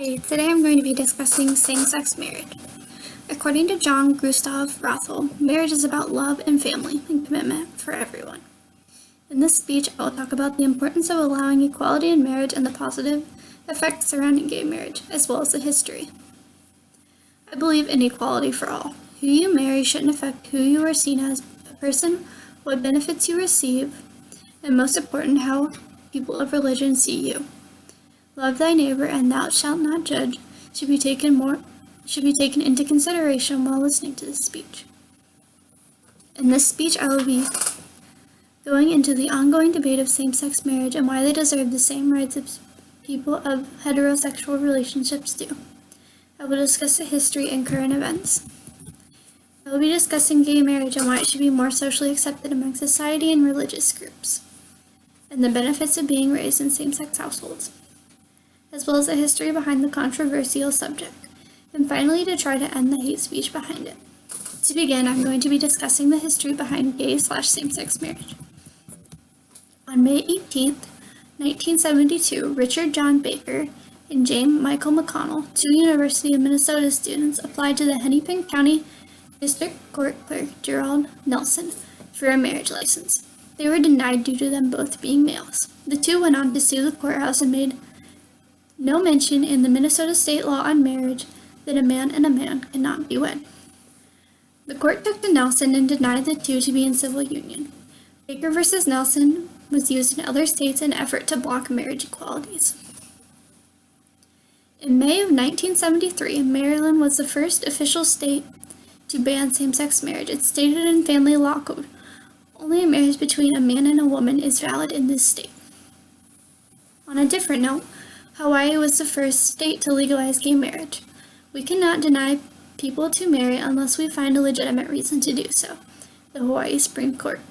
Hi, today I'm going to be discussing same-sex marriage. According to John Gustav Rothel, marriage is about love and family and commitment for everyone. In this speech, I will talk about the importance of allowing equality in marriage and the positive effects surrounding gay marriage, as well as the history. I believe in equality for all. Who you marry shouldn't affect who you are seen as a person, what benefits you receive, and most important, how people of religion see you. Love thy neighbor and thou shalt not judge should be taken into consideration while listening to this speech. In this speech, I will be going into the ongoing debate of same-sex marriage and why they deserve the same rights as people of heterosexual relationships do. I will discuss the history and current events. I will be discussing gay marriage and why it should be more socially accepted among society and religious groups, and the benefits of being raised in same-sex households, as well as the history behind the controversial subject, and finally to try to end the hate speech behind it. To begin, I'm going to be discussing the history behind gay/same-sex marriage. On May 18th, 1972, Richard John Baker and James Michael McConnell, two University of Minnesota students, applied to the Hennepin County District Court Clerk Gerald Nelson for a marriage license. They were denied due to them both being males. The two went on to sue the courthouse and made no mention in the Minnesota state law on marriage that a man and a man cannot be wed. The court took to Nelson and denied the two to be in civil union. Baker v. Nelson was used in other states in an effort to block marriage equalities. In May of 1973, Maryland was the first official state to ban same-sex marriage. It's stated in family law code, only a marriage between a man and a woman is valid in this state. On a different note, Hawaii was the first state to legalize gay marriage. We cannot deny people to marry unless we find a legitimate reason to do so, the Hawaii Supreme Court.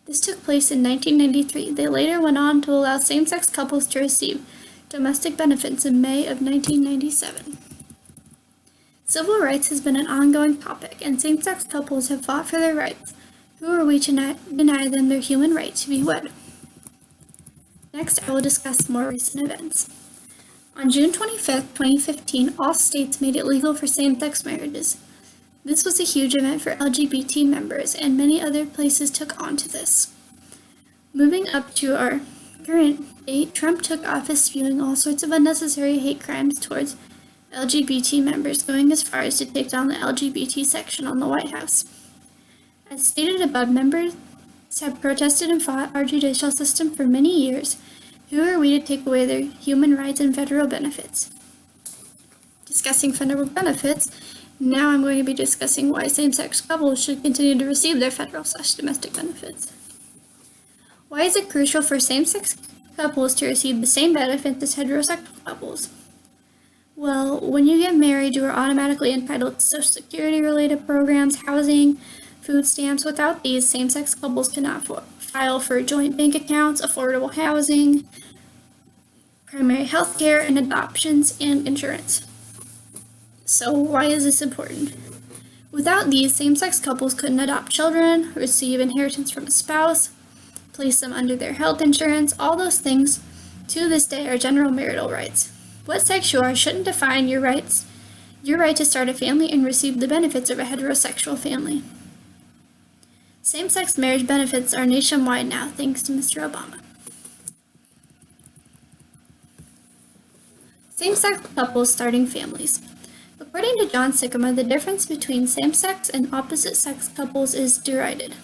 This took place in 1993. They later went on to allow same-sex couples to receive domestic benefits in May of 1997. Civil rights has been an ongoing topic, and same-sex couples have fought for their rights. Who are we to deny them their human right to be wed? Next, I will discuss more recent events. On June 25, 2015, all states made it legal for same-sex marriages. This was a huge event for LGBT members, and many other places took on to this. Moving up to our current date, Trump took office spewing all sorts of unnecessary hate crimes towards LGBT members, going as far as to take down the LGBT section on the White House. As stated above, members have protested and fought our judicial system for many years. Who are we to take away their human rights and federal benefits? Discussing federal benefits, now I'm going to be discussing why same-sex couples should continue to receive their federal/domestic benefits. Why is it crucial for same-sex couples to receive the same benefits as heterosexual couples? Well, when you get married, you are automatically entitled to Social Security-related programs, housing, food stamps. Without these, same-sex couples cannot file for joint bank accounts, affordable housing, primary health care, and adoptions, and insurance. So why is this important? Without these, same-sex couples couldn't adopt children, receive inheritance from a spouse, place them under their health insurance. All those things, to this day, are general marital rights. What sex you are shouldn't define your right to start a family and receive the benefits of a heterosexual family. Same-sex marriage benefits are nationwide now, thanks to Mr. Obama. Same-sex couples starting families. According to John Sycamore, the difference between same-sex and opposite-sex couples is derided,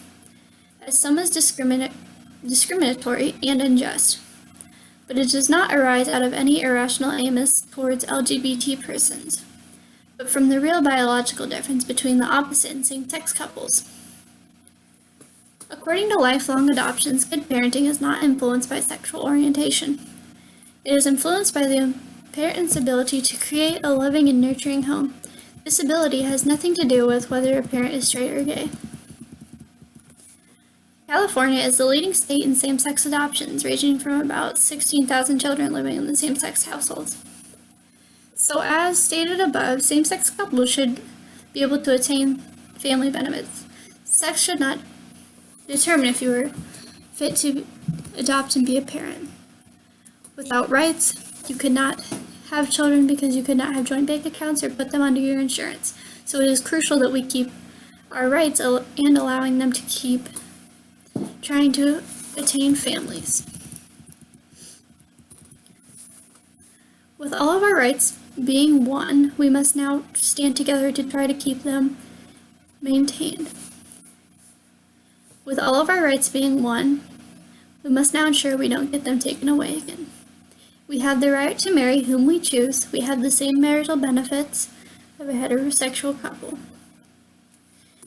as some is discriminatory and unjust, but it does not arise out of any irrational animus towards LGBT persons, but from the real biological difference between the opposite and same-sex couples. According to Lifelong Adoptions, good parenting is not influenced by sexual orientation. It is influenced by the parent's ability to create a loving and nurturing home. This ability has nothing to do with whether a parent is straight or gay. California is the leading state in same-sex adoptions, ranging from about 16,000 children living in the same-sex households. So as stated above, same-sex couples should be able to attain family benefits. Sex should not determine if you are fit to adopt and be a parent. Without rights, you could not have children because you could not have joint bank accounts or put them under your insurance. So it is crucial that we keep our rights and allowing them to keep trying to attain families. With all of our rights being won, we must now stand together to try to keep them maintained. With all of our rights being won, we must now ensure we don't get them taken away again. We have the right to marry whom we choose. We have the same marital benefits of a heterosexual couple.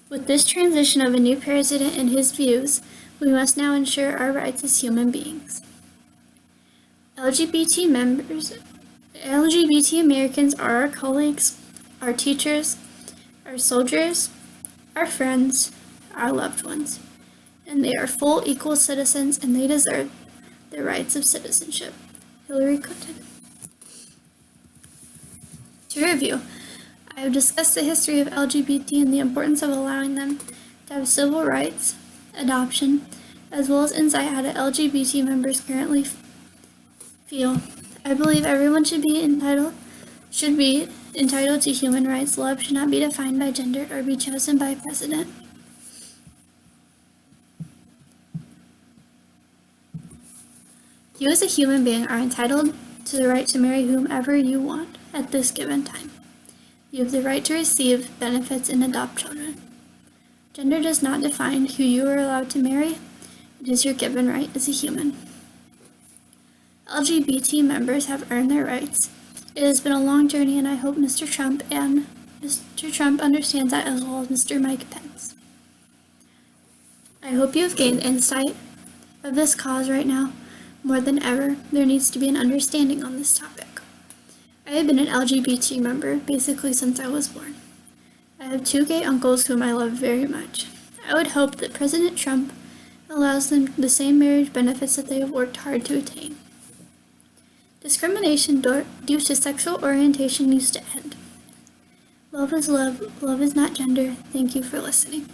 With this transition of a new president and his views, we must now ensure our rights as human beings. LGBT Americans are our colleagues, our teachers, our soldiers, our friends, our loved ones, and they are full equal citizens and they deserve their rights of citizenship. Hillary Clinton. To review, I have discussed the history of LGBT and the importance of allowing them to have civil rights, adoption, as well as insight how the LGBT members currently feel. I believe everyone should be entitled to human rights. Love should not be defined by gender or be chosen by a president. You as a human being are entitled to the right to marry whomever you want at this given time. You have the right to receive benefits and adopt children. Gender does not define who you are allowed to marry. It is your given right as a human. LGBT members have earned their rights. It has been a long journey, and I hope Mr. Trump understands that, as well as Mr. Mike Pence. I hope you have gained insight of this cause right now. More than ever, there needs to be an understanding on this topic. I have been an LGBT member basically since I was born. I have 2 gay uncles whom I love very much. I would hope that President Trump allows them the same marriage benefits that they have worked hard to attain. Discrimination due to sexual orientation needs to end. Love is love. Love is not gender. Thank you for listening.